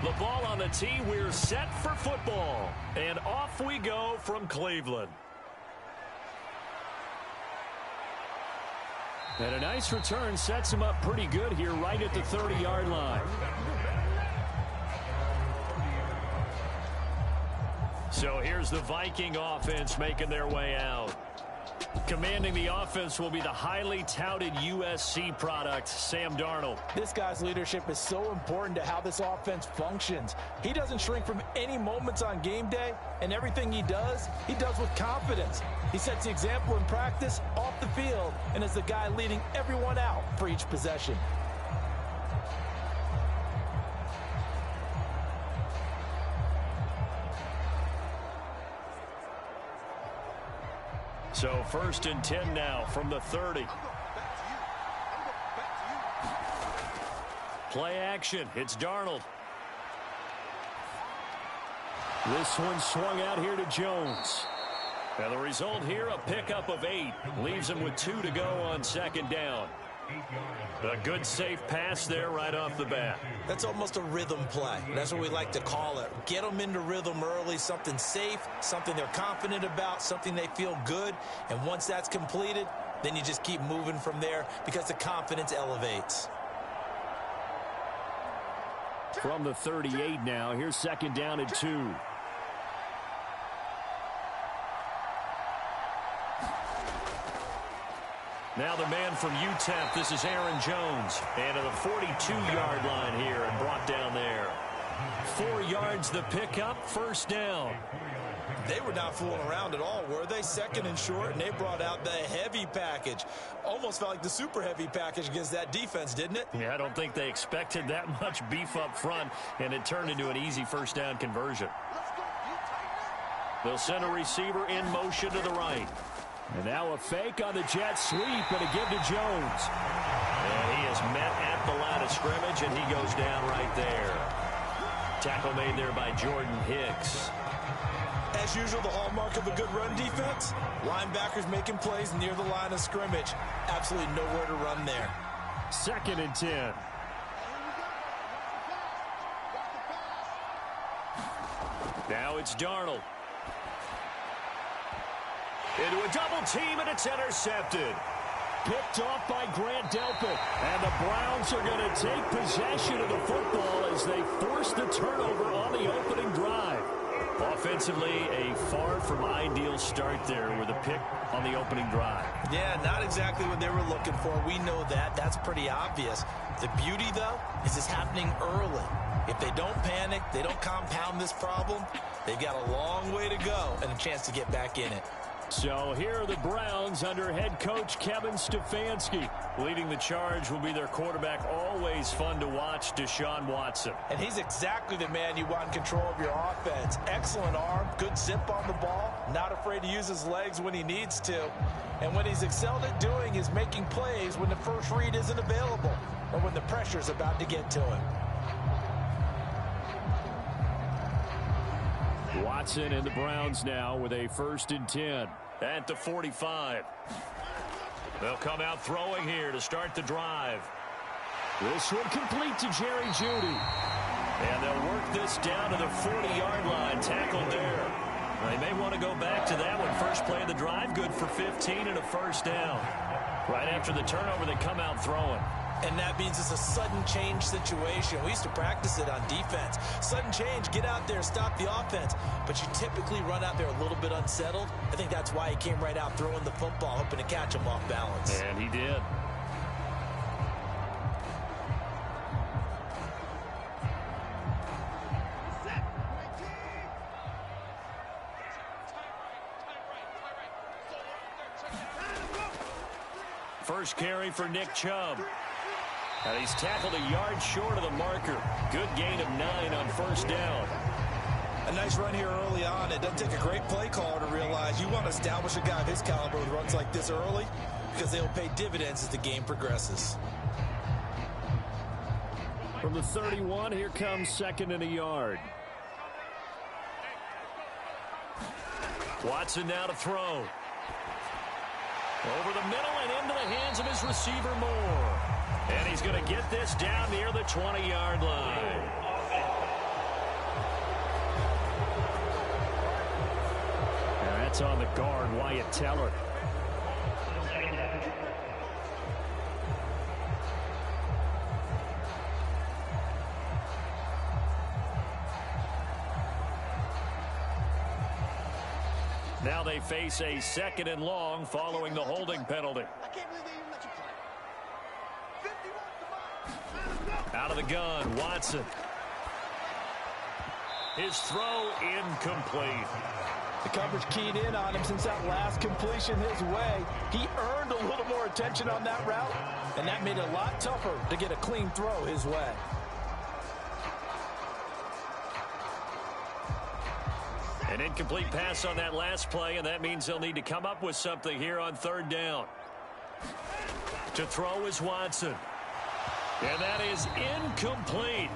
The ball on the tee. We're set for football. And off we go from Cleveland. And a nice return sets him up pretty good here right at the 30-yard line. So here's the Viking offense making their way out. Commanding the offense will be the highly touted USC product, Sam Darnold. This guy's leadership is so important to how this offense functions. He doesn't shrink from any moments on game day, and everything he does with confidence. He sets the example in practice, off the field, and is the guy leading everyone out for each possession. So 1st and 10 now from the 30. Play action. It's Darnold. This one swung out here to Jones. And the result here, a pickup of 8. Leaves him with 2 to go on 2nd down. A good safe pass there right off the bat. That's almost a rhythm play. That's what we like to call it. Get them into rhythm early, something safe, something they're confident about, something they feel good. And once that's completed, then you just keep moving from there because the confidence elevates. From the 38 now, here's 2nd down and 2. Now the man from UTEP, this is Aaron Jones. And to the 42-yard line here and brought down there. 4 yards the pickup, 1st down. They were not fooling around at all, were they? 2nd and short, and they brought out the heavy package. Almost felt like the super heavy package against that defense, didn't it? Yeah, I don't think they expected that much beef up front, and it turned into an easy 1st down conversion. They'll send a receiver in motion to the right. And now a fake on the jet sweep and a give to Jones. And he is met at the line of scrimmage, and he goes down right there. Tackle made there by Jordan Hicks. As usual, the hallmark of a good run defense, linebackers making plays near the line of scrimmage. Absolutely nowhere to run there. 2nd and 10. Now it's Darnold. Into a double team, and it's intercepted. Picked off by Grant Delpit. And the Browns are going to take possession of the football as they force the turnover on the opening drive. Offensively, a far from ideal start there with a pick on the opening drive. Yeah, not exactly what they were looking for. We know that. That's pretty obvious. The beauty, though, is it's happening early. If they don't panic, they don't compound this problem, they've got a long way to go and a chance to get back in it. So here are the Browns under head coach Kevin Stefanski. Leading the charge will be their quarterback, always fun to watch, Deshaun Watson. And he's exactly the man you want in control of your offense. Excellent arm, good zip on the ball, not afraid to use his legs when he needs to. And what he's excelled at doing is making plays when the first read isn't available or when the pressure's about to get to him. Watson and the Browns now with a 1st and 10 at the 45. They'll come out throwing here to start the drive. This one complete to Jerry Jeudy. And they'll work this down to the 40-yard line, tackled there. They may want to go back to that one. First play of the drive, good for 15 and a 1st down. Right after the turnover, they come out throwing. And that means it's a sudden change situation. We used to practice it on defense. Sudden change, get out there, stop the offense. But you typically run out there a little bit unsettled. I think that's why he came right out throwing the football, hoping to catch him off balance. And he did. First carry for Nick Chubb. And he's tackled a yard short of the marker. Good gain of 9 on 1st down. A nice run here early on. It doesn't take a great play caller to realize you want to establish a guy of his caliber with runs like this early because they'll pay dividends as the game progresses. From the 31, here comes 2nd and a yard. Watson now to throw. Over the middle and into the hands of his receiver Moore. And he's going to get this down near the 20-yard line. That's on the guard, Wyatt Teller. Now they face a 2nd and long following the holding penalty. Out of the gun, Watson. His throw incomplete. The coverage keyed in on him since that last completion his way. He earned a little more attention on that route, and that made it a lot tougher to get a clean throw his way. An incomplete pass on that last play, and that means they'll need to come up with something here on 3rd down. To throw is Watson. And that is incomplete.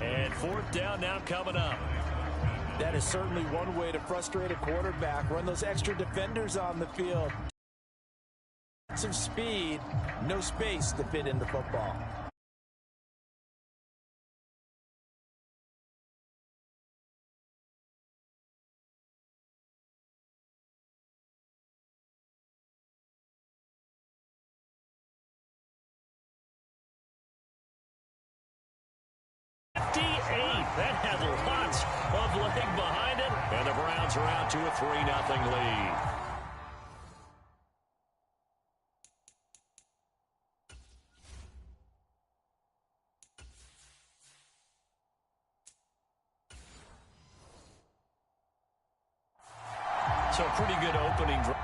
And 4th down now coming up. That is certainly one way to frustrate a quarterback. Run those extra defenders on the field. Some speed, no space to fit into football. That had lots of leg behind it, and the Browns are out to a 3-0 lead. So pretty good opening drive.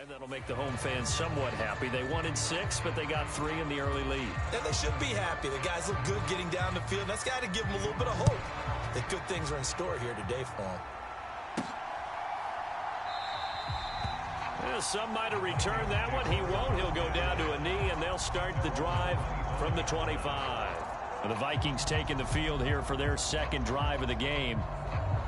That'll make the home fans somewhat happy. They wanted 6, but they got 3 in the early lead. And they should be happy. The guys look good getting down the field. That's got to give them a little bit of hope that good things are in store here today for them. Well, some might have returned that one. He won't. He'll go down to a knee, and they'll start the drive from the 25. The Vikings taking the field here for their second drive of the game.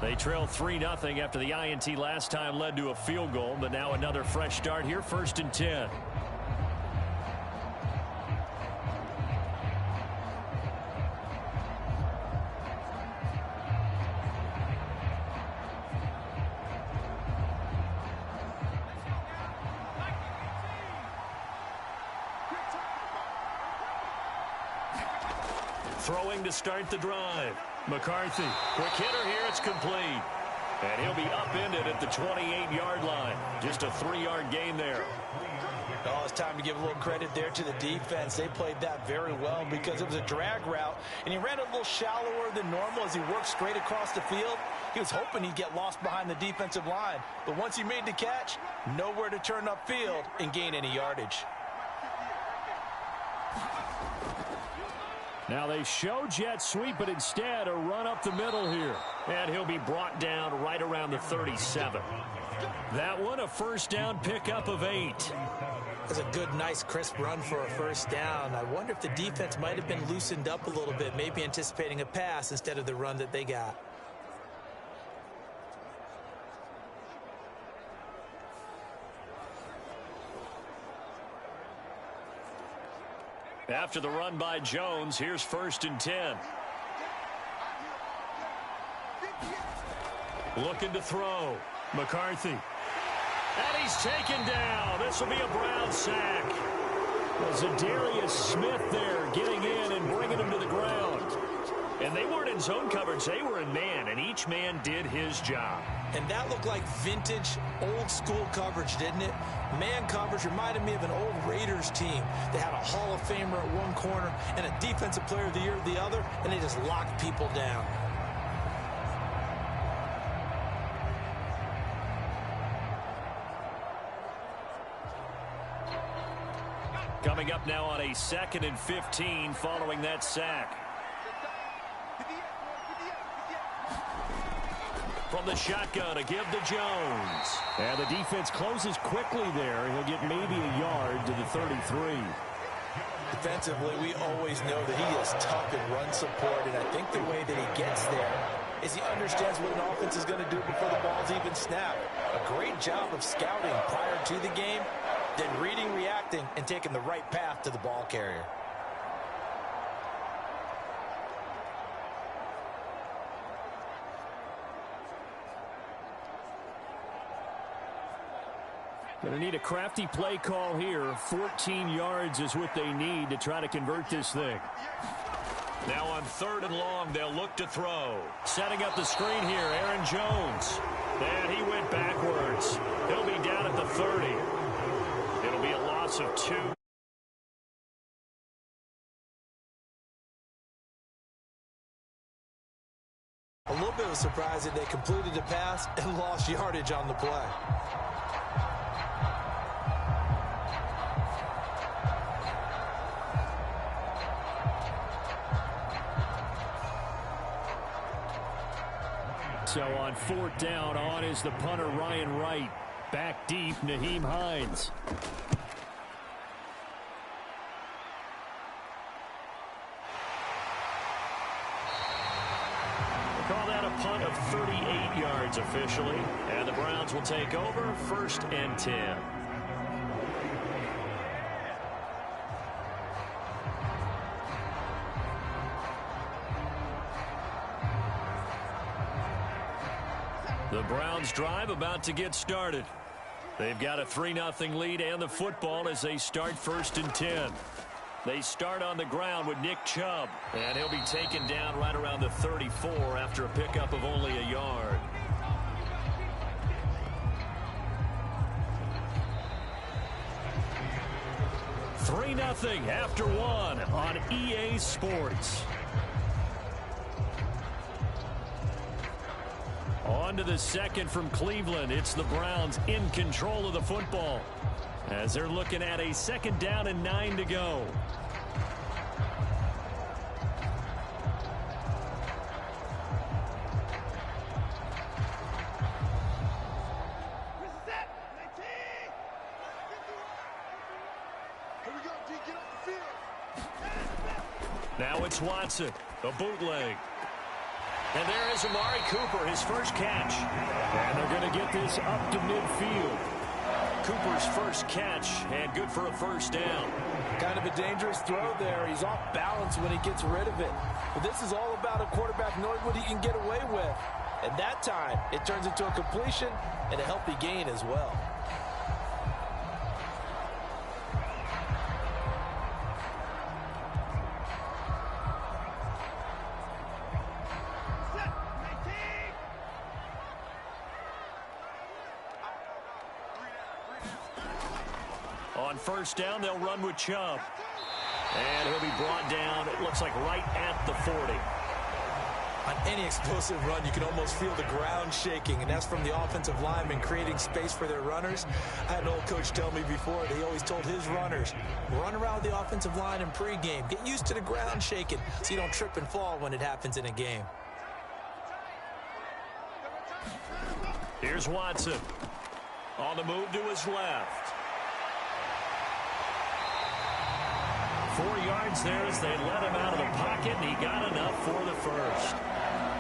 They trail 3-0 after the INT last time led to a field goal, but now another fresh start here, 1st and 10. Throwing to start the drive. McCarthy. Quick hitter here. It's complete. And he'll be upended at the 28-yard line. Just a 3-yard gain there. Oh, it's time to give a little credit there to the defense. They played that very well because it was a drag route, and he ran a little shallower than normal as he worked straight across the field. He was hoping he'd get lost behind the defensive line. But once he made the catch, nowhere to turn upfield and gain any yardage. Now they show jet sweep, but instead a run up the middle here. And he'll be brought down right around the 37. That one a first down pickup of 8. That's a good, nice, crisp run for a first down. I wonder if the defense might have been loosened up a little bit, maybe anticipating a pass instead of the run that they got. After the run by Jones, here's 1st and 10. Looking to throw. McCarthy. And he's taken down. This will be a Brown sack. Zadarius Smith there getting in and bringing him to the ground. And they weren't in zone coverage. They were in man, and each man did his job. And that looked like vintage, old-school coverage, didn't it? Man coverage reminded me of an old Raiders team. They had a Hall of Famer at one corner and a Defensive Player of the Year at the other, and they just locked people down. Coming up now on a 2nd and 15 following that sack. From the shotgun, a give to Jones. And the defense closes quickly there. He'll get maybe a yard to the 33. Defensively, we always know that he is tough in run support, and I think the way that he gets there is he understands what an offense is going to do before the ball's even snapped. A great job of scouting prior to the game, then reading, reacting, and taking the right path to the ball carrier. Going to need a crafty play call here. 14 yards is what they need to try to convert this thing. Now on 3rd and long, they'll look to throw. Setting up the screen here, Aaron Jones. And he went backwards. He'll be down at the 30. It'll be a loss of 2. A little bit of a surprise that they completed the pass and lost yardage on the play. So on 4th down, on is the punter, Ryan Wright. Back deep, Nyheim Hines. We'll call that a punt of 38 yards officially. And the Browns will take over, 1st and 10. The Browns drive about to get started. They've got a 3-0 lead and the football as they start 1st and 10. They start on the ground with Nick Chubb, and he'll be taken down right around the 34 after a pickup of only a yard. Three 3-0 after 1 on EA Sports. On to the 2nd from Cleveland. It's the Browns in control of the football as they're looking at a 2nd down and 9 to go. Now it's Watson, a bootleg. And there is Amari Cooper, his first catch. And they're going to get this up to midfield. Cooper's first catch, and good for a first down. Kind of a dangerous throw there. He's off balance when he gets rid of it. But this is all about a quarterback knowing what he can get away with. And that time, it turns into a completion and a healthy gain as well. On first down, they'll run with Chubb. And he'll be brought down, it looks like right at the 40. On any explosive run, you can almost feel the ground shaking, and that's from the offensive linemen creating space for their runners. I had an old coach tell me before that he always told his runners, run around the offensive line in pregame. Get used to the ground shaking so you don't trip and fall when it happens in a game. Here's Watson. On the move to his left. 4 yards there as they let him out of the pocket, and he got enough for the first.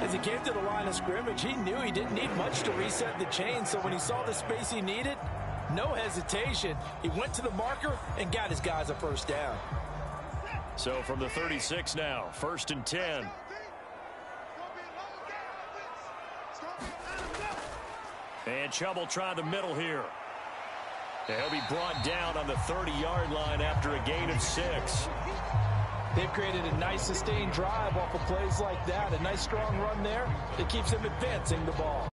As he came to the line of scrimmage, he knew he didn't need much to reset the chain, so when he saw the space he needed, no hesitation. He went to the marker and got his guys a first down. So from the 36 now, 1st and 10. And Chubb will try the middle here. He'll be brought down on the 30-yard line after a gain of 6. They've created a nice sustained drive off of plays like that. A nice strong run there that keeps him advancing the ball.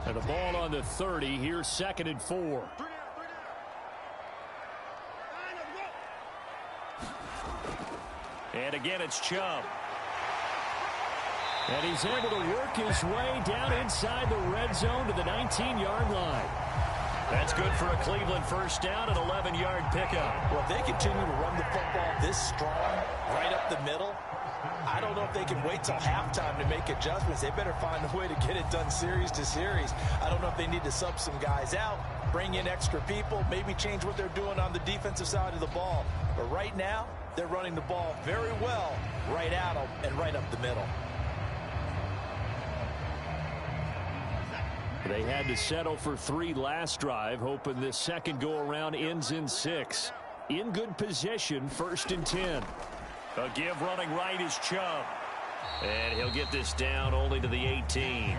And the ball on the 30. Here's 2nd and 4. And again, it's Chubb. And he's able to work his way down inside the red zone to the 19-yard line. That's good for a Cleveland first down, an 11-yard pickup. Well, if they continue to run the football this strong, right up the middle, I don't know if they can wait till halftime to make adjustments. They better find a way to get it done series to series. I don't know if they need to sub some guys out, bring in extra people, maybe change what they're doing on the defensive side of the ball. But right now, they're running the ball very well right at them and right up the middle. They had to settle for 3 last drive, hoping this second go-around ends in 6. In good position, 1st and 10. A give running right is Chubb. And he'll get this down only to the 18.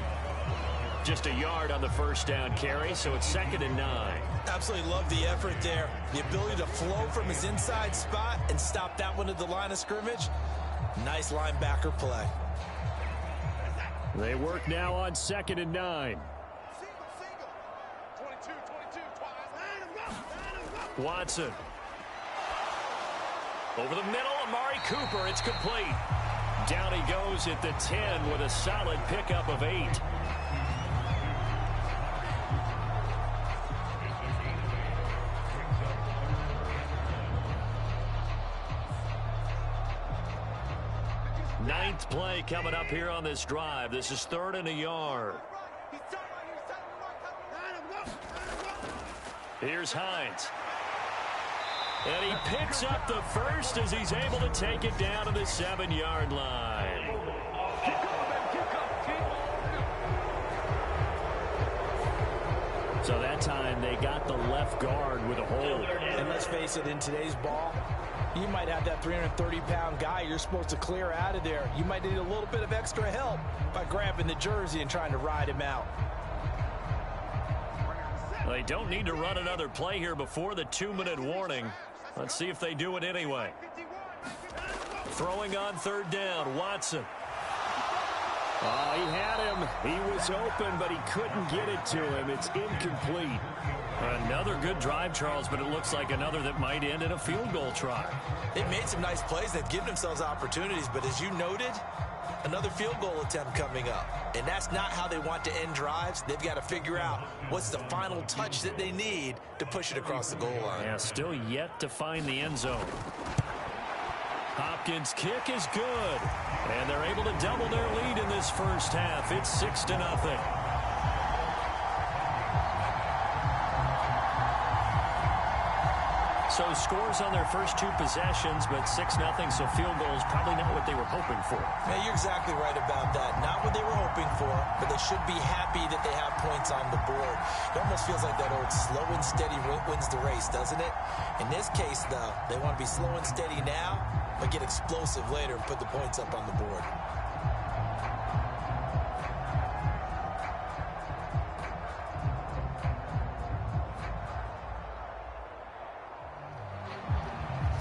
Just a yard on the first down carry, so it's 2nd and 9. Absolutely love the effort there. The ability to flow from his inside spot and stop that one at the line of scrimmage. Nice linebacker play. They work now on 2nd and 9. Watson. Over the middle, Amari Cooper. It's complete. Down he goes at the 10 with a solid pickup of 8. Ninth play coming up here on this drive. This is 3rd and a yard. Here's Hines. And he picks up the first as he's able to take it down to the 7-yard line. So that time they got the left guard with a hold. And let's face it, in today's ball, you might have that 330-pound guy you're supposed to clear out of there. You might need a little bit of extra help by grabbing the jersey and trying to ride him out. They don't need to run another play here before the 2-minute warning. Let's see if they do it anyway. Throwing on 3rd down, Watson. Oh, he had him. He was open, but he couldn't get it to him. It's incomplete. Another good drive, Charles, but it looks like another that might end in a field goal try. They've made some nice plays. They've given themselves opportunities, but as you noted, another field goal attempt coming up. And that's not how they want to end drives. They've got to figure out what's the final touch that they need to push it across the goal line. Yeah, still yet to find the end zone. Hopkins' kick is good. And they're able to double their lead in this first half. It's 6-0. So scores on their first 2 possessions, but 6-0, so field goal is probably not what they were hoping for. Yeah, you're exactly right about that. Not what they were hoping for, but they should be happy that they have points on the board. It almost feels like that old slow and steady wins the race, doesn't it? In this case, though, they want to be slow and steady now, but get explosive later and put the points up on the board.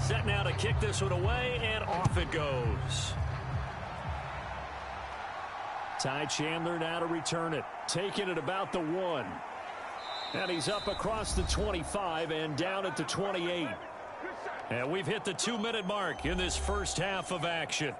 Set now to kick this one away, and off it goes. Ty Chandler now to return it. Taking it about the 1. And he's up across the 25 and down at the 28. And we've hit the 2-minute mark in this first half of action.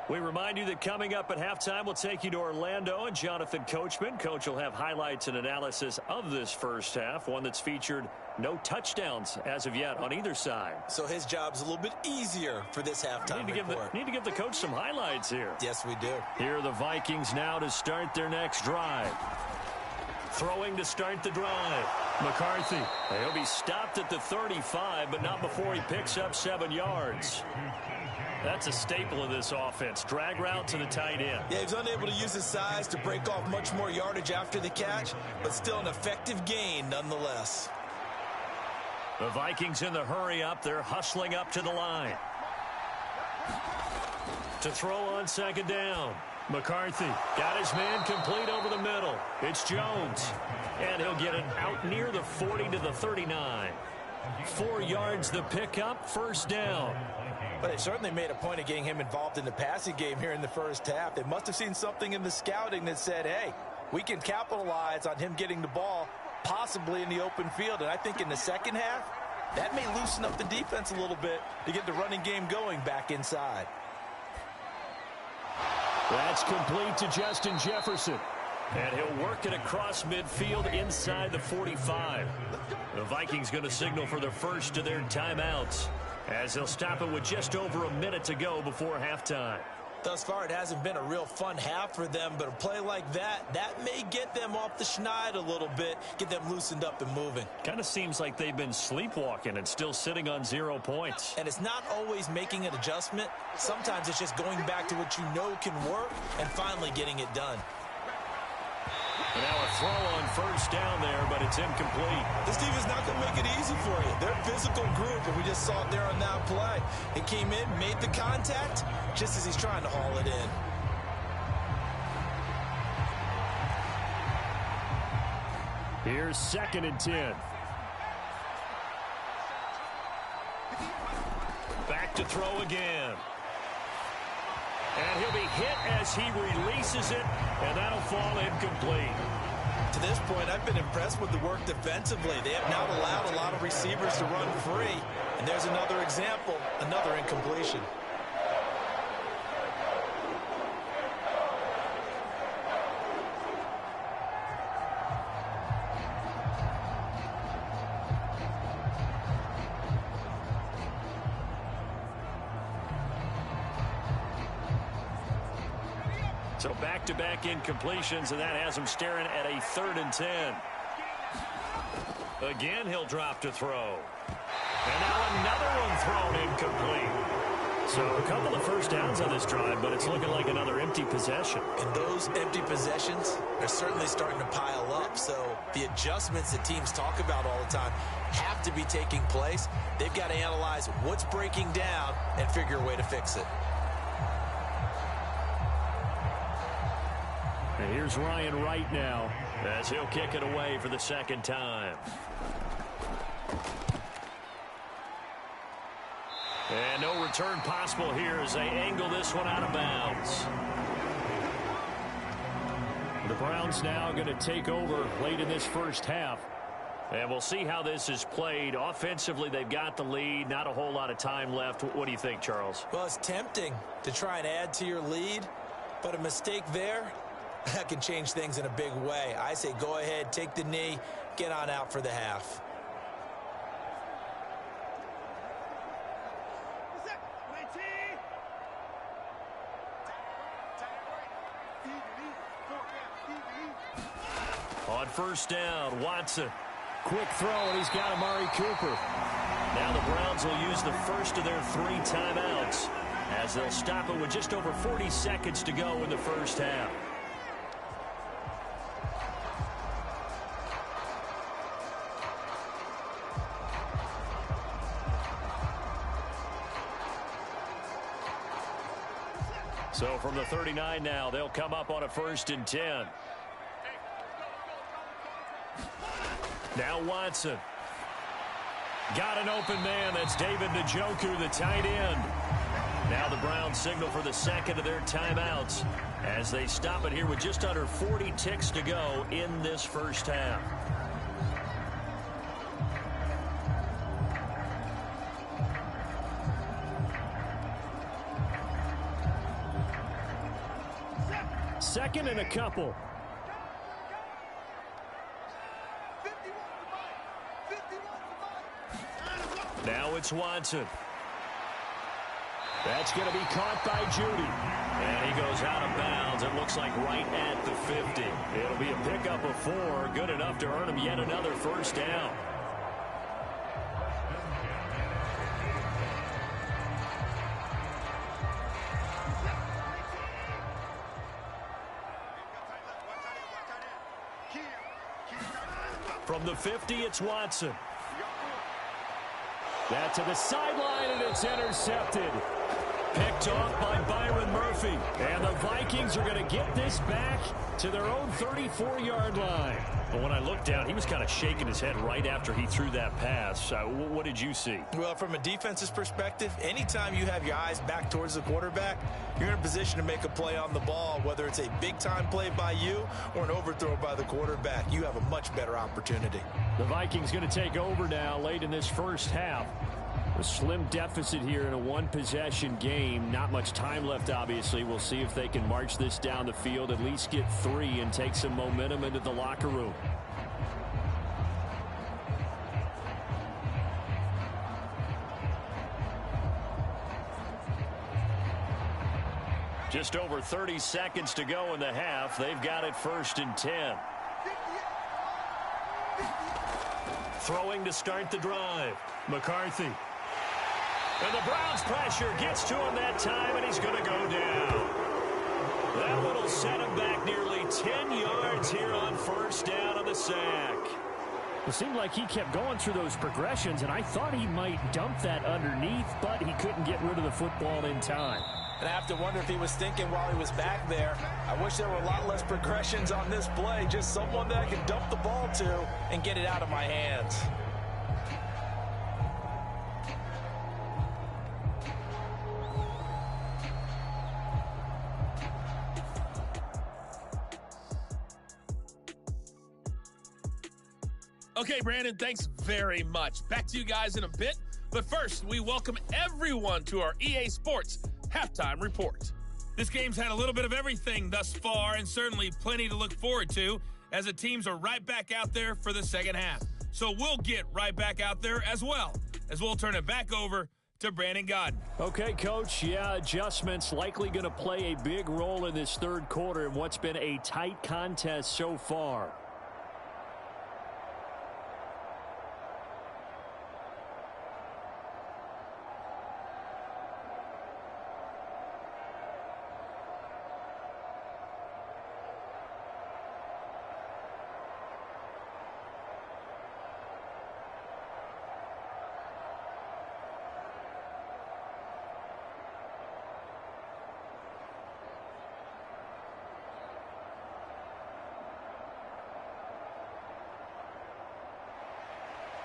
We remind you that coming up at halftime, we'll take you to Orlando and Jonathan Coachman. Coach will have highlights and analysis of this first half, one that's featured no touchdowns as of yet on either side. So his job's a little bit easier for this halftime report. Need to give the coach some highlights here. Yes, we do. Here are the Vikings now to start their next drive. Throwing to start the drive. McCarthy. He'll be stopped at the 35, but not before he picks up 7 yards. That's a staple of this offense. Drag route to the tight end. Yeah, he's unable to use his size to break off much more yardage after the catch, but still an effective gain nonetheless. The Vikings in the hurry up. They're hustling up to the line. To throw on second down. McCarthy got his man complete over the middle. It's Jones. And he'll get it out near the 40 to the 39. 4 yards the pickup, first down. But they certainly made a point of getting him involved in the passing game here in the first half. They must have seen something in the scouting that said, hey, we can capitalize on him getting the ball possibly in the open field. And I think in the second half, that may loosen up the defense a little bit to get the running game going back inside. That's complete to Justin Jefferson. And he'll work it across midfield inside the 45. The Vikings going to signal for the first of their timeouts, as they'll stop it with just over a minute to go before halftime. Thus far, it hasn't been a real fun half for them, but a play like that may get them off the schneid a little bit, get them loosened up and moving. Kind of seems like they've been sleepwalking and still sitting on 0 points. And it's not always making an adjustment. Sometimes it's just going back to what you know can work and finally getting it done. And now a throw on first down there, but it's incomplete. This team is not going to make it easy for you. They're a physical group, and we just saw it there on that play. It came in, made the contact, just as he's trying to haul it in. Here's 2nd and 10. Back to throw again. And he'll be hit as he releases it, and that'll fall incomplete. To this point, I've been impressed with the work defensively. They have not allowed a lot of receivers to run free. And there's another example, another incompletion. So back-to-back incompletions, and that has him staring at a 3rd and 10. Again, he'll drop to throw. And now another one thrown incomplete. So a couple of first downs on this drive, but it's looking like another empty possession. And those empty possessions are certainly starting to pile up. So the adjustments that teams talk about all the time have to be taking place. They've got to analyze what's breaking down and figure a way to fix it. And here's Ryan Wright now, as he'll kick it away for the 2nd time. And no return possible here as they angle this one out of bounds. The Browns now going to take over late in this first half. And we'll see how this is played. Offensively, they've got the lead. Not a whole lot of time left. What do you think, Charles? Well, it's tempting to try and add to your lead, but a mistake there, that can change things in a big way. I say go ahead, take the knee, get on out for the half. On first down, Watson. Quick throw, and he's got Amari Cooper. Now the Browns will use the first of their 3 timeouts as they'll stop it with just over 40 seconds to go in the first half. So from the 39 now, they'll come up on a 1st and 10. Now Watson. Got an open man. That's David Njoku, the tight end. Now the Browns signal for the second of their timeouts as they stop it here with just under 40 ticks to go in this first half. Second and a couple. Now it's Watson. That's going to be caught by Judy. And he goes out of bounds. It looks like right at the 50. It'll be a pickup of 4. Good enough to earn him yet another first down. From the 50, it's Watson. That to the sideline, and it's intercepted. Picked off by Byron Murphy. And the Vikings are going to get this back to their own 34-yard line. But when I looked down, he was kind of shaking his head right after he threw that pass. What did you see? Well, from a defense's perspective, anytime you have your eyes back towards the quarterback, you're in a position to make a play on the ball, whether it's a big-time play by you or an overthrow by the quarterback. You have a much better opportunity. The Vikings going to take over now late in this first half. A slim deficit here in a one-possession game. Not much time left, obviously. We'll see if they can march this down the field, at least get 3, and take some momentum into the locker room. Just over 30 seconds to go in the half. They've got it 1st and 10. Throwing to start the drive. McCarthy. And the Browns pressure gets to him that time, and he's going to go down. That one will set him back nearly 10 yards here on 1st down on the sack. It seemed like he kept going through those progressions, and I thought he might dump that underneath, but he couldn't get rid of the football in time. And I have to wonder if he was thinking while he was back there, I wish there were a lot less progressions on this play, just someone that I can dump the ball to and get it out of my hands. Okay, Brandon, thanks very much. Back to you guys in a bit. But first, we welcome everyone to our EA Sports Halftime Report. This game's had a little bit of everything thus far, and certainly plenty to look forward to, as the teams are right back out there for the second half. So we'll get right back out there as well, as we'll turn it back over to Brandon Godden. Okay, Coach. Yeah, adjustments likely going to play a big role in this third quarter in what's been a tight contest so far.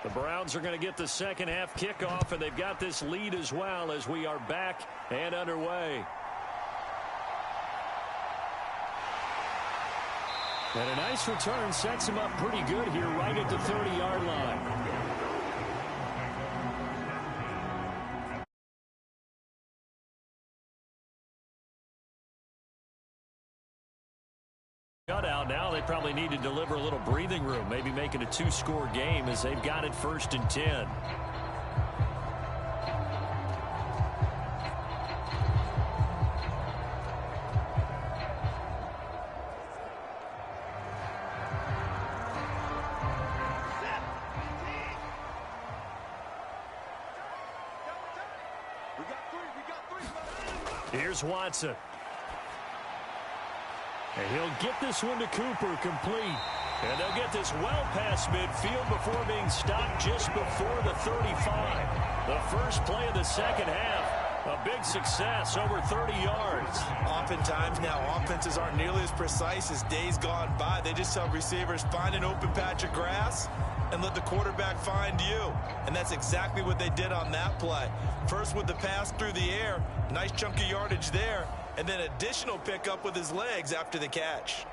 The Browns are going to get the second half kickoff, and they've got this lead as well as we are back and underway. And a nice return sets him up pretty good here right at the 30-yard line. Shutout now. They probably need to deliver a little breathing room, maybe make it a 2-score game as they've got it 1st and 10. Here's Watson. And he'll get this one to Cooper, complete. And they'll get this well past midfield before being stopped just before the 35. The first play of the second half. A big success, over 30 yards. Oftentimes now, offenses aren't nearly as precise as days gone by. They just tell receivers, find an open patch of grass and let the quarterback find you. And that's exactly what they did on that play. First with the pass through the air, nice chunk of yardage there, and then additional pickup with his legs after the catch.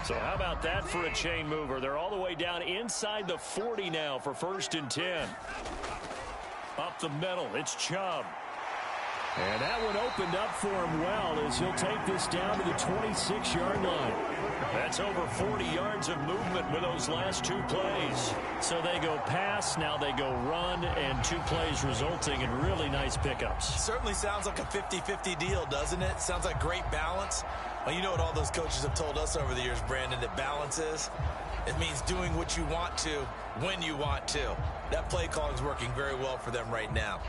So how about that for a chain mover? They're all the way down inside the 40 now for 1st and 10. Up the middle, it's Chubb. And that one opened up for him well as he'll take this down to the 26-yard line. That's over 40 yards of movement with those last 2 plays. So they go pass, now they go run, and 2 plays resulting in really nice pickups. Certainly sounds like a 50-50 deal, doesn't it? Sounds like great balance. Well, you know what all those coaches have told us over the years, Brandon, that balance is? It means doing what you want to when you want to. That play calling is working very well for them right now.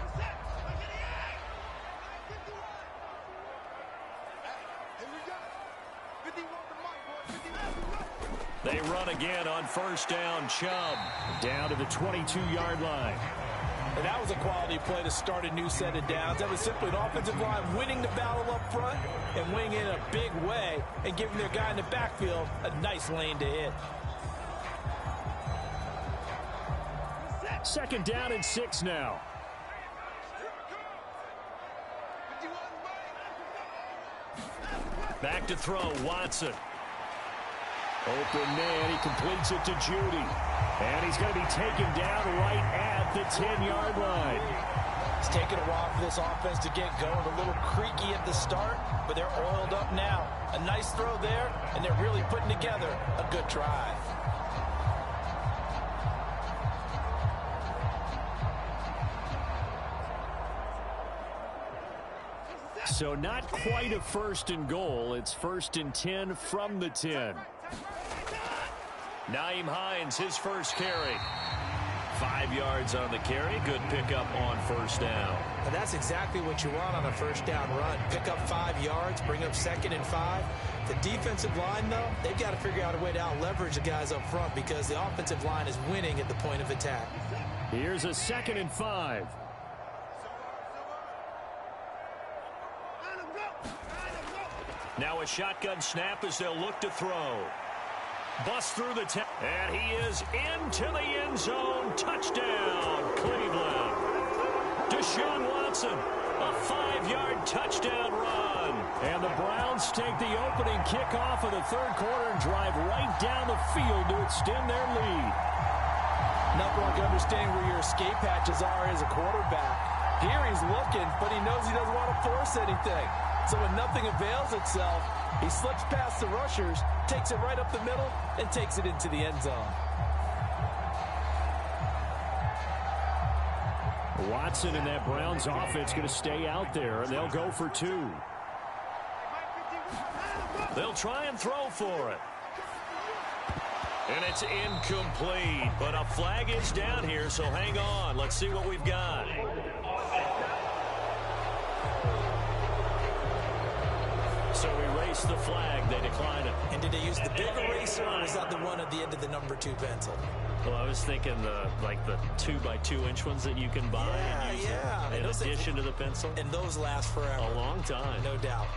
They run again on 1st down. Chubb down to the 22-yard line. And that was a quality play to start a new set of downs. That was simply an offensive line winning the battle up front and winning in a big way and giving their guy in the backfield a nice lane to hit. 2nd down and 6 now. Back to throw, Watson. Open man, he completes it to Judy. And he's going to be taken down right at the 10-yard line. It's taken a while for this offense to get going. A little creaky at the start, but they're oiled up now. A nice throw there, and they're really putting together a good drive. So not quite a 1st and goal. It's 1st and 10 from the 10. Nyheim Hines, his first carry. 5 yards on the carry. Good pickup on 1st down. And that's exactly what you want on a 1st down run. Pick up 5 yards, bring up 2nd and 5. The defensive line, though, they've got to figure out a way to out-leverage the guys up front because the offensive line is winning at the point of attack. Here's a 2nd and 5. Now a shotgun snap as they'll look to throw. Bust through the 10, and he is into the end zone. Touchdown, Cleveland. Deshaun Watson, a 5-yard touchdown run. And the Browns take the opening kickoff of the 3rd quarter and drive right down the field to extend their lead. Nothing like understanding where your escape hatches are as a quarterback. Here he's looking, but he knows he doesn't want to force anything. So when nothing avails itself, he slips past the rushers, takes it right up the middle, and takes it into the end zone. Watson and that Browns offense going to stay out there, and they'll go for 2. They'll try and throw for it. And it's incomplete, but a flag is down here, so hang on. Let's see what we've got. So erase the flag. They decline it. And did they use the big eraser, or was that the one at the end of the number 2 pencil? Well, I was thinking the 2x2-inch ones that you can buy and use in addition to the pencil. And those last forever. A long time. No doubt.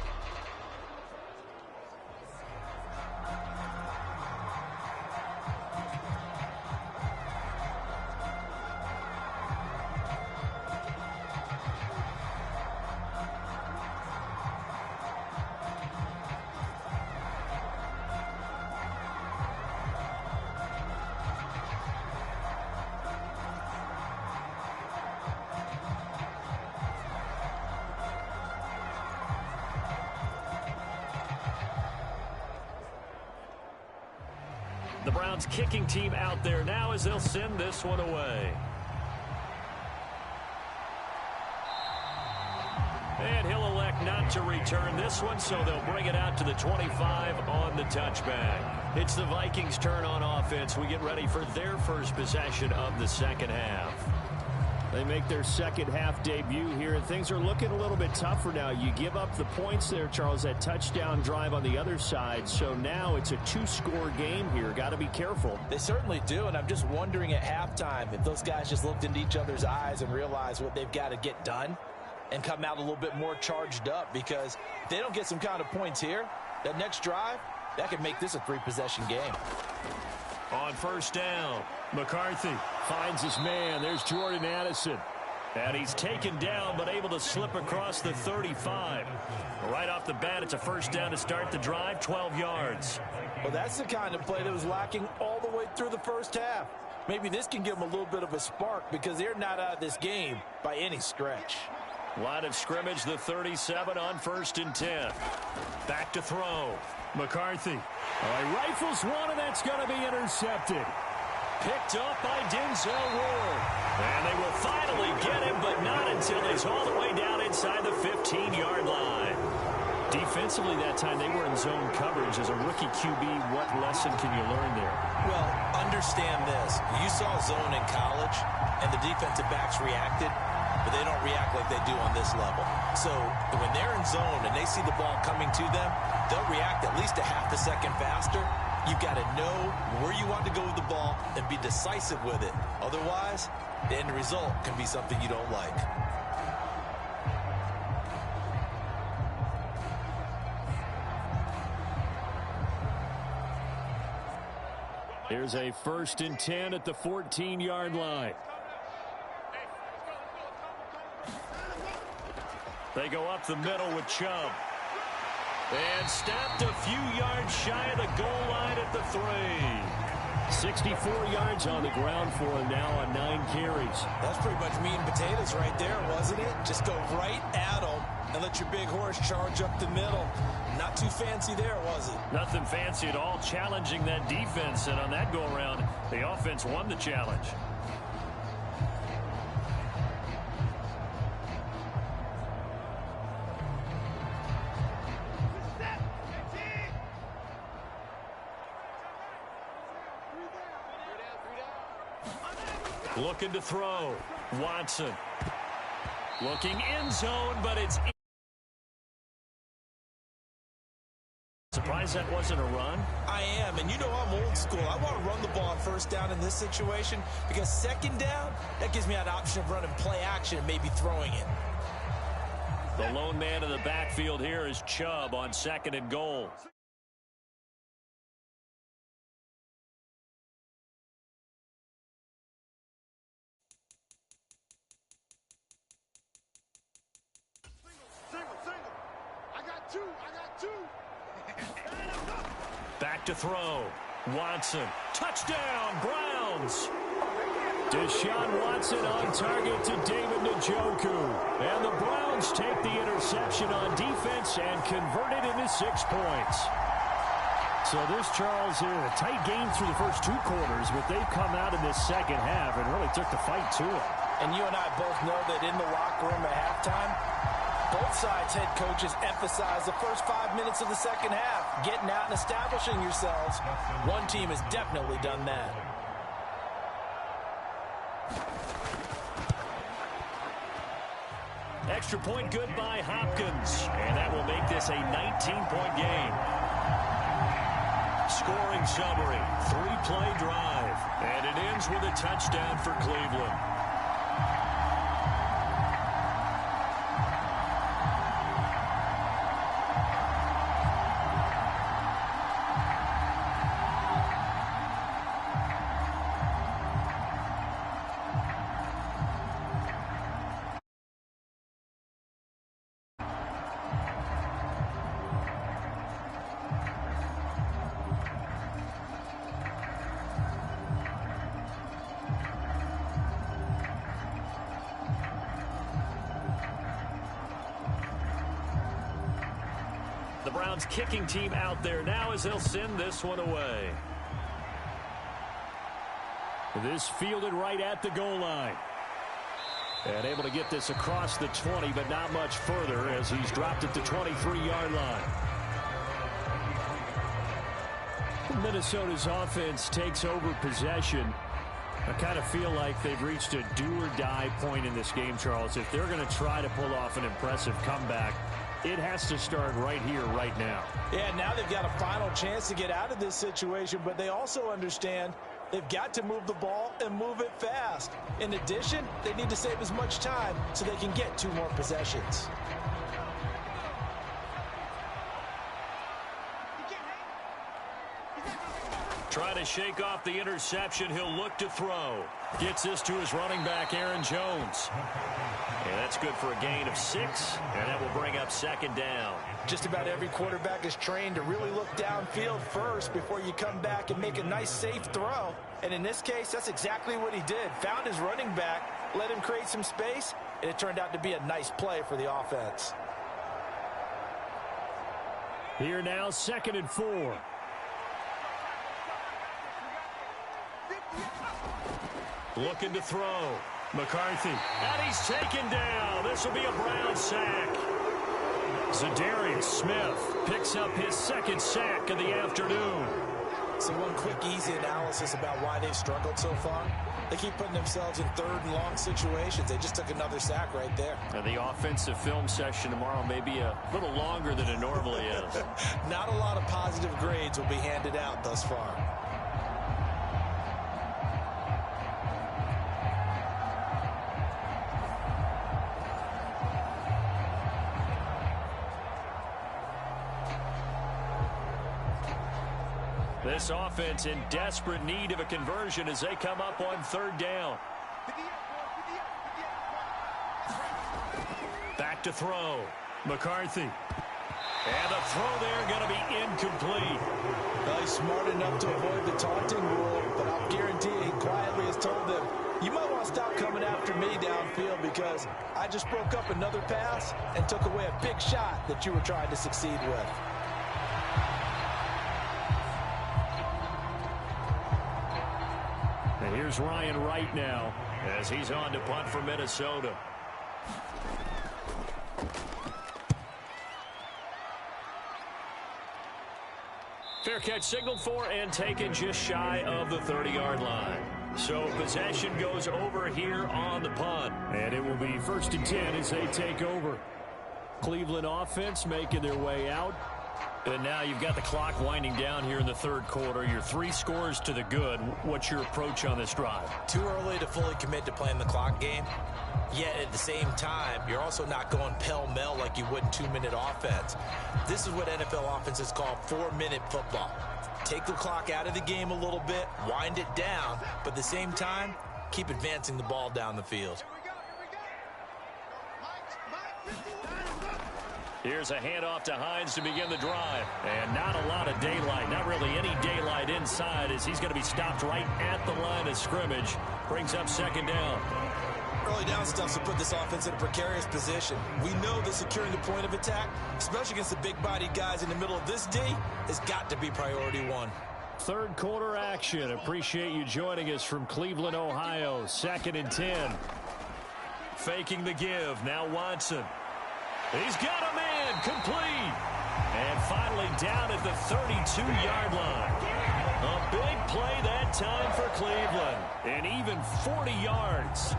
The Browns kicking team out there now as they'll send this one away. And he'll elect not to return this one, so they'll bring it out to the 25 on the touchback. It's the Vikings' turn on offense. We get ready for their first possession of the second half. They make their second half debut here, and things are looking a little bit tougher now. You give up the points there, Charles, that touchdown drive on the other side. So now it's a two-score game here. Got to be careful. They certainly do, and I'm just wondering at halftime if those guys just looked into each other's eyes and realized what they've got to get done and come out a little bit more charged up, because if they don't get some kind of points here, that next drive, that could make this a three-possession game. On first down, McCarthy finds his man. There's Jordan Addison. And he's taken down but able to slip across the 35. Right off the bat, it's a first down to start the drive, 12 yards. Well, that's the kind of play that was lacking all the way through the first half. Maybe this can give them a little bit of a spark, because they're not out of this game by any stretch. Line of scrimmage, the 37 on 1st and 10. Back to throw. McCarthy. He rifles one, and that's going to be intercepted. Picked up by Denzel Ward. And they will finally get him, but not until he's all the way down inside the 15-yard line. Defensively that time, they were in zone coverage. As a rookie QB, what lesson can you learn there? Well, understand this. You saw zone in college, and the defensive backs reacted, but they don't react like they do on this level. So when they're in zone and they see the ball coming to them, they'll react at least a half a second faster. You've got to know where you want to go with the ball and be decisive with it. Otherwise, the end result can be something you don't like. Here's a 1st and 10 at the 14-yard line. They go up the middle with Chubb. And stopped a few yards shy of the goal line at the 3. 64 yards on the ground for him now on 9 carries. That's pretty much meat and potatoes right there, wasn't it? Just go right at them and let your big horse charge up the middle. Not too fancy there, was it? Nothing fancy at all, challenging that defense. And on that go-around, the offense won the challenge. Looking to throw. Watson. Looking end zone, but it's... Surprised that wasn't a run? I am, and you know I'm old school. I want to run the ball on first down in this situation, because second down, that gives me an option of running play action and maybe throwing it. The lone man in the backfield here is Chubb on 2nd and goal. Back to throw. Watson. Touchdown, Browns. Deshaun Watson on target to David Njoku. And the Browns take the interception on defense and convert it into 6 points. So this, Charles, is a tight game through the first 2 quarters, but they've come out in this second half and really took the fight to it. And you and I both know that in the locker room at halftime, both sides' head coaches emphasize the first 5 minutes of the second half, getting out and establishing yourselves. One team has definitely done that. Extra point good by Hopkins. And that will make this a 19-point game. Scoring summary, 3-play drive. And it ends with a touchdown for Cleveland. The Browns kicking team out there now as they'll send this one away. This fielded right at the goal line. And able to get this across the 20, but not much further as he's dropped at the 23-yard line. Minnesota's offense takes over possession. I kind of feel like they've reached a do-or-die point in this game, Charles. If they're going to try to pull off an impressive comeback, it has to start right here, right now. Yeah, now they've got a final chance to get out of this situation, but they also understand they've got to move the ball and move it fast. In addition, they need to save as much time so they can get 2 more possessions. Trying to shake off the interception. He'll look to throw. Gets this to his running back, Aaron Jones. And that's good for a gain of 6, and that will bring up 2nd down. Just about every quarterback is trained to really look downfield first before you come back and make a nice, safe throw. And in this case, that's exactly what he did. Found his running back, let him create some space, and it turned out to be a nice play for the offense. Here now, 2nd and 4. Looking to throw. McCarthy. And he's taken down. This will be a Brown sack. Zadarius Smith picks up his 2nd sack of the afternoon. So one quick, easy analysis about why they've struggled so far. They keep putting themselves in 3rd and long situations. They just took another sack right there. And the offensive film session tomorrow may be a little longer than it normally is. Not a lot of positive grades will be handed out thus far. This offense in desperate need of a conversion as they come up on 3rd down. Back to throw. McCarthy. And the throw there going to be incomplete. Well, he's smart enough to avoid the taunting rule, but I'll guarantee he quietly has told them, you might want to stop coming after me downfield because I just broke up another pass and took away a big shot that you were trying to succeed with. And here's Ryan Wright now as he's on to punt for Minnesota. Fair catch signaled for and taken just shy of the 30-yard line. So possession goes over here on the punt. And it will be 1st and 10 as they take over. Cleveland offense making their way out. And now you've got the clock winding down here in the 3rd quarter. You're 3 scores to the good. What's your approach on this drive? Too early to fully commit to playing the clock game. Yet at the same time, you're also not going pell-mell like you would in 2-minute offense. This is what NFL offenses call 4-minute football. Take the clock out of the game a little bit, wind it down, but at the same time, keep advancing the ball down the field. Here's a handoff to Hines to begin the drive. And not a lot of daylight, not really any daylight inside as he's going to be stopped right at the line of scrimmage. Brings up 2nd down. Early down stuff to put this offense in a precarious position. We know that securing the point of attack, especially against the big-bodied guys in the middle of this D, has got to be priority 1. 3rd quarter action. Appreciate you joining us from Cleveland, Ohio. 2nd and 10. Faking the give. Now Watson. He's got a man complete. And finally down at the 32-yard line. A big play that time for Cleveland. And even 40 yards.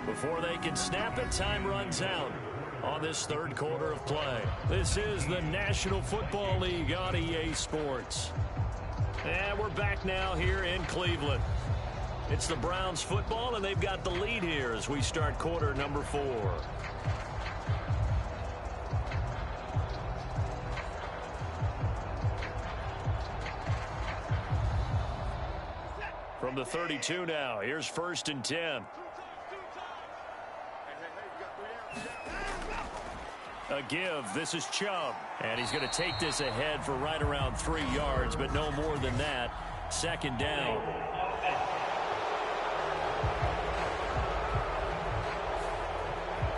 Before they can snap it, time runs out on this 3rd quarter of play. This is the National Football League on EA Sports. And we're back now here in Cleveland. It's the Browns football, and they've got the lead here as we start quarter number 4. From the 32 now, here's 1st and 10. A give. This is Chubb. And he's going to take this ahead for right around 3 yards, but no more than that. 2nd down.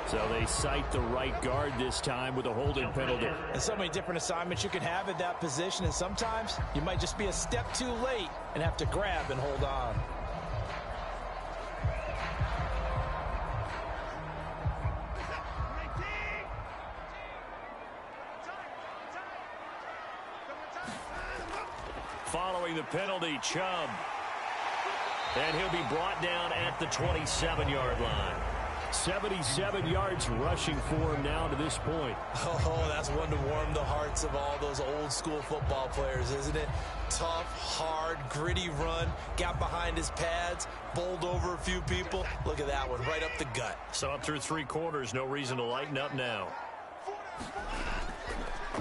So they cite the right guard this time with a holding penalty. And so many different assignments you can have at that position, and sometimes you might just be a step too late and have to grab and hold on. Following the penalty, Chubb. And he'll be brought down at the 27-yard line. 77 yards rushing for him now to this point. Oh, that's one to warm the hearts of all those old school football players, isn't it? Tough, hard, gritty run, got behind his pads, bowled over a few people. Look at that one, right up the gut. So up through 3 quarters, no reason to lighten up now.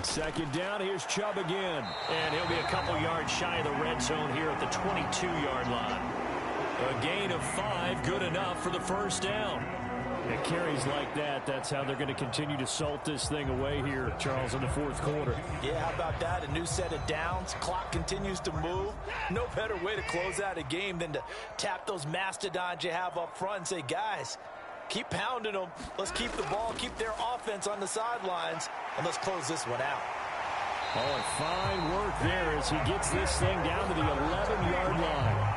Second down, here's Chubb again. And he'll be a couple yards shy of the red zone here at the 22-yard line. A gain of 5, good enough for the first down. And carries like that, that's how they're going to continue to salt this thing away here, Charles, in the fourth quarter. Yeah, how about that? A new set of downs. Clock continues to move. No better way to close out a game than to tap those mastodons you have up front and say, guys, keep pounding them. Let's keep the ball, keep their offense on the sidelines, and let's close this one out. Oh, and fine work there as he gets this thing down to the 11-yard line.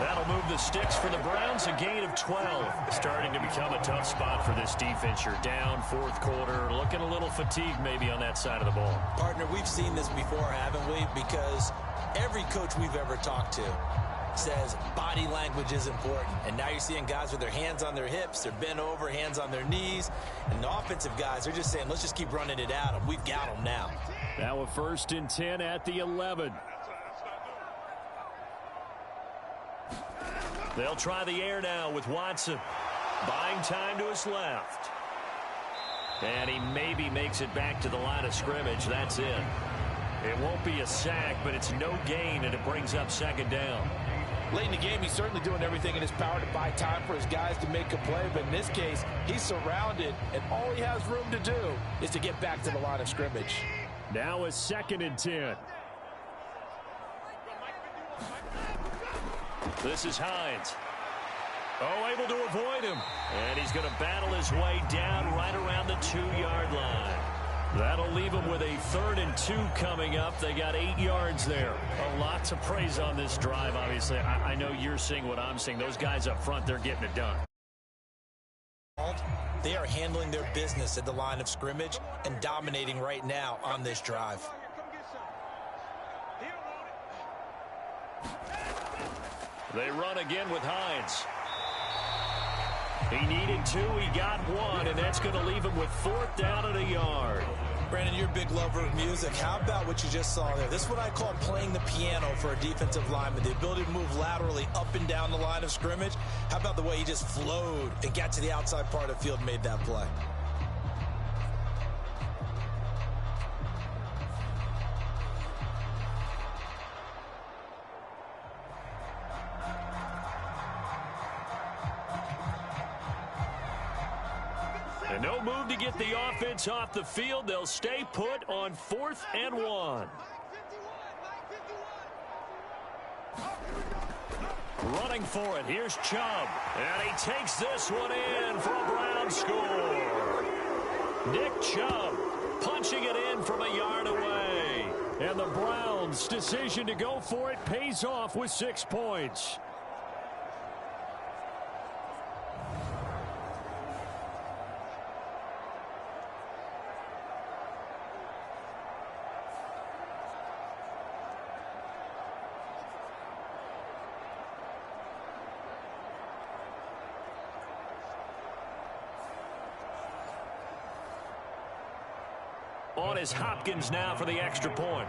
That'll move the sticks for the Browns, a gain of 12. Starting to become a tough spot for this defense. You're down fourth quarter, looking a little fatigued maybe on that side of the ball. Partner, we've seen this before, haven't we? Because every coach we've ever talked to says body language is important. And now you're seeing guys with their hands on their hips, they're bent over, hands on their knees. And the offensive guys are just saying, let's just keep running it at them. We've got them now. Now a 1st and 10 at the 11. They'll try the air now with Watson. Buying time to his left. And he maybe makes it back to the line of scrimmage. That's it. It won't be a sack, but it's no gain, and it brings up second down. Late in the game, he's certainly doing everything in his power to buy time for his guys to make a play. But in this case, he's surrounded, and all he has room to do is to get back to the line of scrimmage. Now a 2nd and 10. This is Hines. Oh, able to avoid him. And he's going to battle his way down right around the 2-yard line. That'll leave him with a 3rd and 2 coming up. They got 8 yards there. A lot to praise on this drive, obviously. I know you're seeing what I'm seeing. Those guys up front, they're getting it done. They are handling their business at the line of scrimmage and dominating right now on this drive. They run again with Hines. He needed 2, he got 1, and that's going to leave him with 4th down and a yard. Brandon, you're a big lover of music. How about what you just saw there? This is what I call playing the piano for a defensive lineman. The ability to move laterally up and down the line of scrimmage. How about the way he just flowed and got to the outside part of the field and made that play? And no move to get the offense off the field. They'll stay put on 4th and 1. Running for it. Here's Chubb. And he takes this one in for a Brown score. Nick Chubb punching it in from a yard away. And the Browns' decision to go for it pays off with 6 points. On is Hopkins now for the extra point.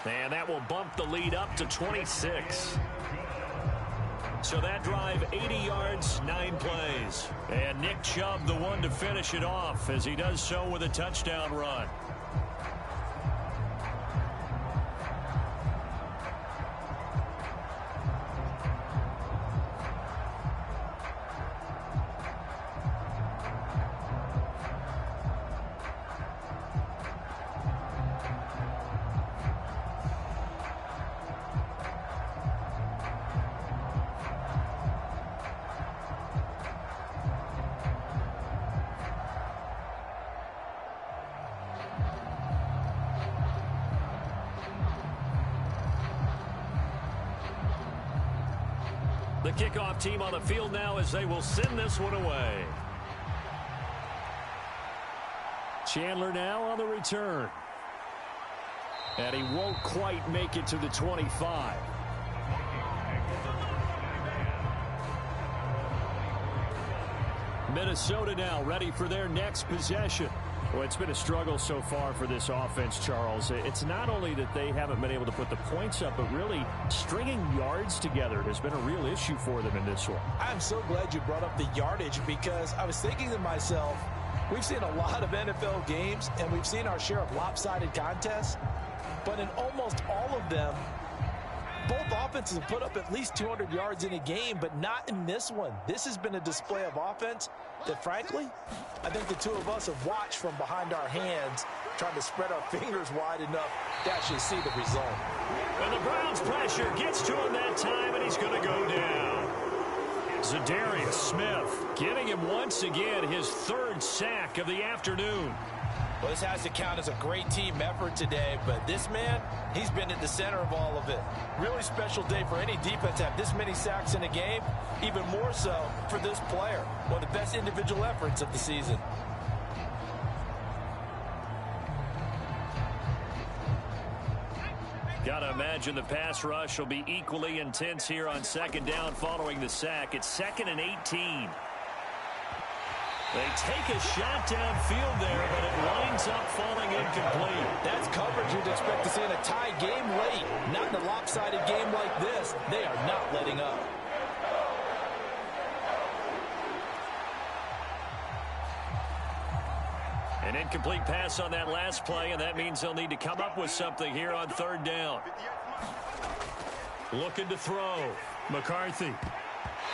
And that will bump the lead up to 26. So that drive, 80 yards, 9 plays. And Nick Chubb, the one to finish it off, as he does so with a touchdown run. The kickoff team on the field now as they will send this one away. Chandler now on the return. And he won't quite make it to the 25. Minnesota now ready for their next possession. Well, it's been a struggle so far for this offense, Charles. It's not only that they haven't been able to put the points up, but really stringing yards together has been a real issue for them in this one. I'm so glad you brought up the yardage, because I was thinking to myself, we've seen a lot of NFL games, and we've seen our share of lopsided contests, but in almost all of them, both offenses have put up at least 200 yards in a game, but not in this one. This has been a display of offense that, frankly, I think the two of us have watched from behind our hands, trying to spread our fingers wide enough to actually see the result. And the Browns' pressure gets to him that time, and he's going to go down. Zadarius Smith giving him once again his third sack of the afternoon. Well, this has to count as a great team effort today, but this man, he's been at the center of all of it. Really special day for any defense to have this many sacks in a game, even more so for this player. One of the best individual efforts of the season. Gotta imagine the pass rush will be equally intense here on second down following the sack. It's 2nd and 18. They take a shot downfield there, but it winds up falling incomplete. That's coverage you'd expect to see in a tie game late. Not in a lopsided game like this. They are not letting up. An incomplete pass on that last play, and that means they'll need to come up with something here on third down. Looking to throw. McCarthy.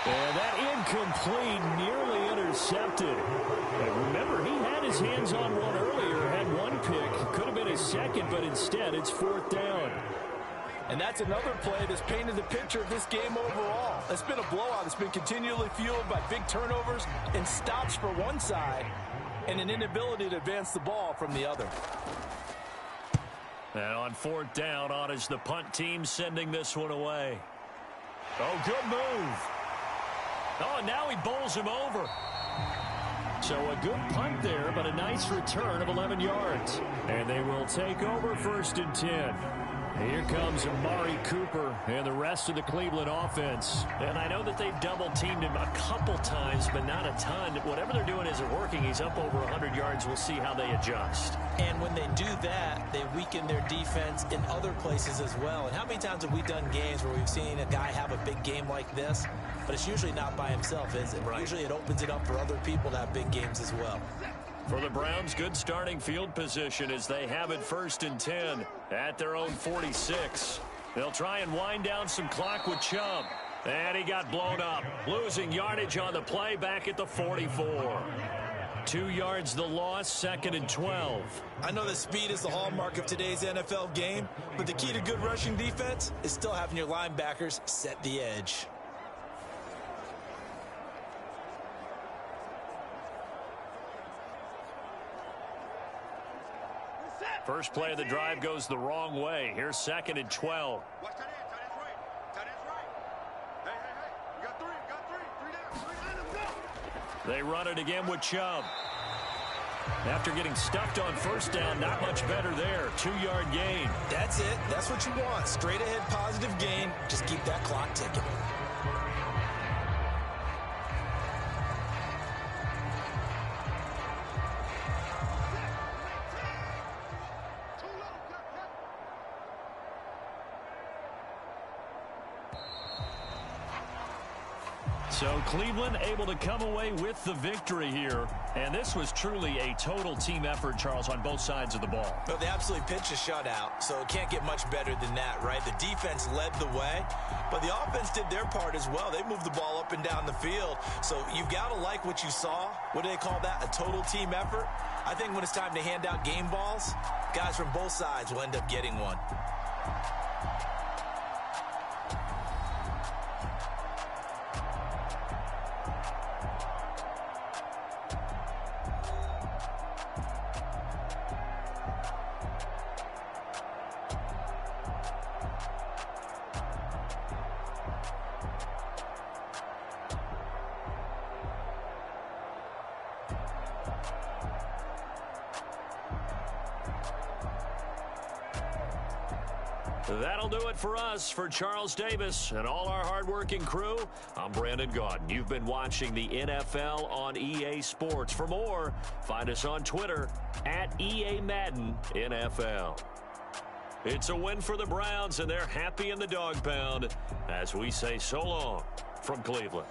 And that incomplete, nearly intercepted. And remember, he had his hands on one earlier, had one pick. Could have been his second, but instead it's 4th down. And that's another play that's painted the picture of this game overall. It's been a blowout. It's been continually fueled by big turnovers and stops for one side and an inability to advance the ball from the other. And on 4th down, on is the punt team sending this one away. Oh, good move. Oh, and now he bowls him over. So a good punt there, but a nice return of 11 yards. And they will take over 1st and 10. Here comes Amari Cooper and the rest of the Cleveland offense. And I know that they've double-teamed him a couple times, but not a ton. Whatever they're doing isn't working. He's up over 100 yards. We'll see how they adjust. And when they do that, they weaken their defense in other places as well. And how many times have we done games where we've seen a guy have a big game like this? But it's usually not by himself, is it? Right. Usually it opens it up for other people to have big games as well. For the Browns, good starting field position as they have it 1st and 10 at their own 46. They'll try and wind down some clock with Chubb. And he got blown up, losing yardage on the play back at the 44. 2 yards the loss, 2nd and 12. I know that speed is the hallmark of today's NFL game, but the key to good rushing defense is still having your linebackers set the edge. First play of the drive goes the wrong way. Here's 2nd and 12. Watch that end. Tight end's right. Hey. You got three. Three down. Let's go. They run it again with Chubb. After getting stuffed on 1st down, not much better there. 2-yard gain. That's it. That's what you want. Straight ahead positive gain. Just keep that clock ticking. So Cleveland able to come away with the victory here. And this was truly a total team effort, Charles, on both sides of the ball. Well, they absolutely pitched a shutout, so it can't get much better than that, right? The defense led the way, but the offense did their part as well. They moved the ball up and down the field. So you've got to like what you saw. What do they call that? A total team effort? I think when it's time to hand out game balls, guys from both sides will end up getting one. That'll do it for us. For Charles Davis and all our hardworking crew, I'm Brandon Gaudin. You've been watching the NFL on EA Sports. For more, find us on Twitter at EA Madden NFL. It's a win for the Browns, and they're happy in the dog pound as we say so long from Cleveland.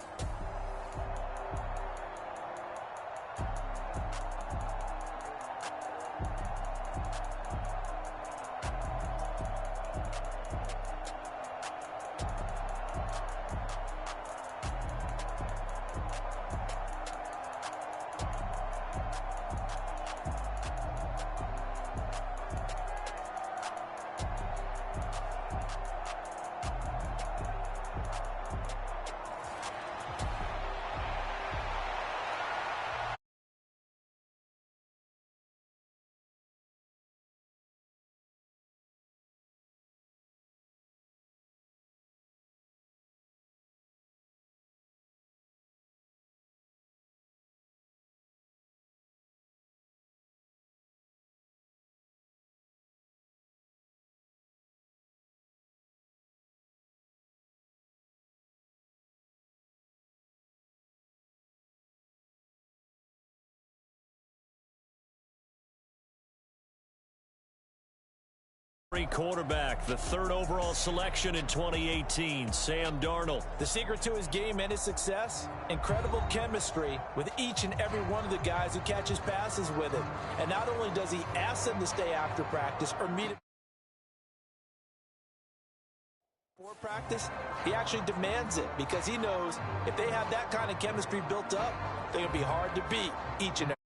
Quarterback, the third overall selection in 2018, Sam Darnold. The secret to his game and his success? Incredible chemistry with each and every one of the guys who catches passes with him. And not only does he ask them to stay after practice or meet it before practice, he actually demands it because he knows if they have that kind of chemistry built up, they're going to be hard to beat each and every